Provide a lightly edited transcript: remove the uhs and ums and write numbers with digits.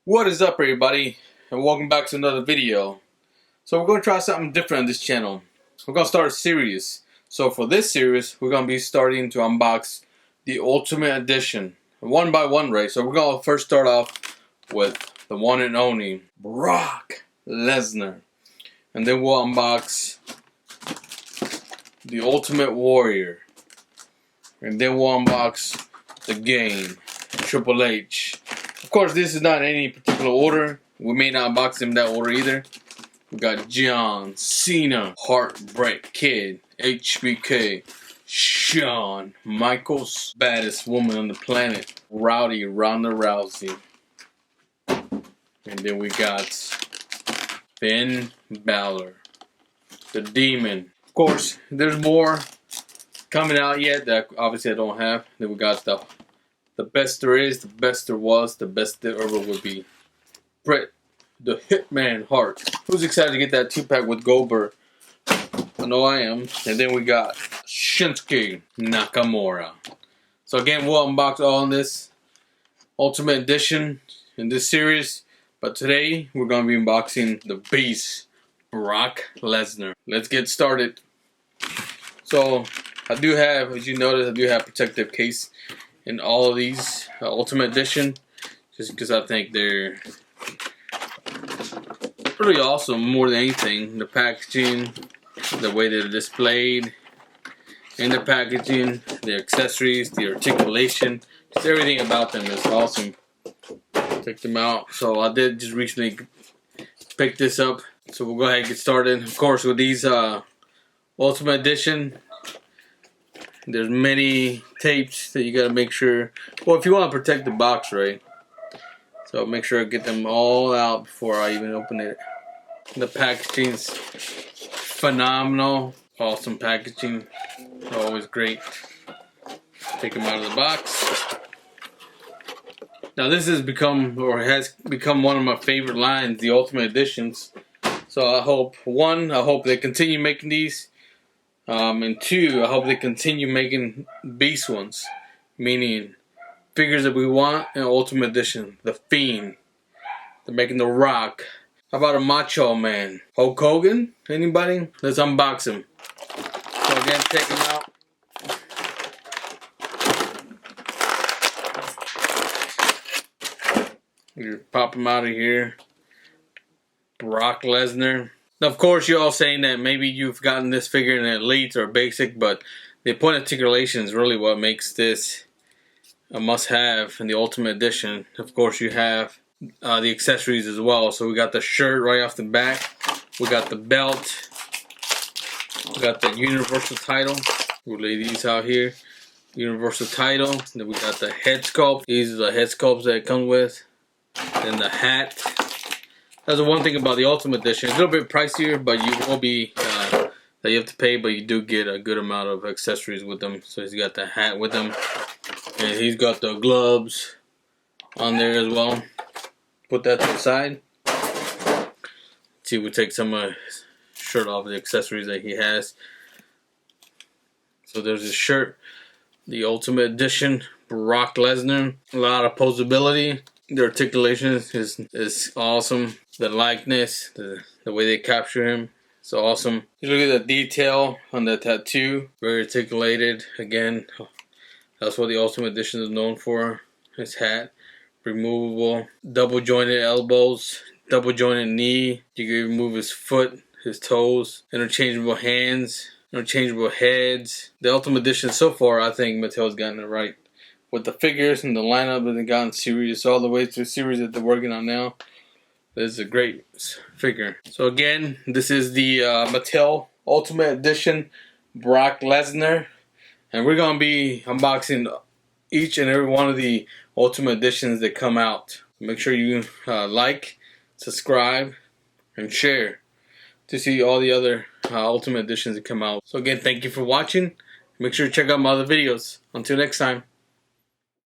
What is up, everybody, and welcome back to another video. So we're going to try something different on this channel. We're going to start a series. So for this series, we're going to be starting to unbox the Ultimate Edition, one by one, right? So we're going to first start off with the one and only Brock Lesnar, and then we'll unbox the Ultimate Warrior, and then we'll unbox the Game, Triple H. Of course, this is not in any particular order. We may not unbox them in that order either. We got John Cena, Heartbreak Kid, HBK, Shawn Michaels, baddest woman on the planet, Rowdy Ronda Rousey. And then we got Finn Balor, the Demon. Of course, there's more coming out yet that obviously I don't have. Then we got the best there is, the best there was, the best there ever would be. Bret the Hitman Hart. Who's excited to get that 2-pack with Goldberg? I know I am. And then we got Shinsuke Nakamura. So again, we'll unbox all in this Ultimate Edition in this series. But today, we're going to be unboxing the Beast, Brock Lesnar. Let's get started. So, I do have, as you notice, I do have protective case in all of these Ultimate Edition, just because I think they're pretty awesome more than anything. The packaging, the way they're displayed in the packaging, the accessories, the articulation, just everything about them is awesome. Check them out. So I did just recently pick this up, so we'll go ahead and get started. Of course, with these Ultimate Edition, there's many tapes that you gotta make sure. Well, if you want to protect the box, right? So make sure I get them all out before I even open it. The packaging's phenomenal. Awesome packaging. Always great. Take them out of the box. Now this has become, or has become, one of my favorite lines, the Ultimate Editions. So I hope, one, I hope they continue making these. And two, I hope they continue making Beast ones, meaning figures that we want in Ultimate Edition. The Fiend, they're making The Rock. How about a Macho Man? Hulk Hogan? Anybody? Let's unbox him. So again, check him out. You pop him out of here. Brock Lesnar. Now, of course, you're all saying that maybe you've gotten this figure in Elite or Basic, but the point articulation is really what makes this a must-have in the Ultimate Edition. Of course, you have the accessories as well. So we got the shirt right off the back. We got the belt. We got the Universal title. We'll lay these out here. Universal title. Then we got the head sculpt. These are the head sculpts that it comes with. Then the hat. That's the one thing about the Ultimate Edition. It's a little bit pricier, but you will be that you have to pay, but you do get a good amount of accessories with them. So he's got the hat with him, and he's got the gloves on there as well. Put that to the side. Let's see, we'll take some shirt off the accessories that he has. So there's his shirt, the Ultimate Edition, Brock Lesnar. A lot of posability. The articulation is awesome. The likeness, the way they capture him, it's awesome. You look at the detail on the tattoo, very articulated. Again, that's what the Ultimate Edition is known for. His hat, removable, double jointed elbows, double jointed knee. You can remove his foot, his toes, interchangeable hands, interchangeable heads. The Ultimate Edition so far, I think Mattel's gotten it right. With the figures and the lineup that they got in series, all the way to the series that they're working on now. This is a great figure. So again, this is the Mattel Ultimate Edition Brock Lesnar. And we're going to be unboxing each and every one of the Ultimate Editions that come out. Make sure you like, subscribe, and share to see all the other Ultimate Editions that come out. So again, thank you for watching. Make sure to check out my other videos. Until next time.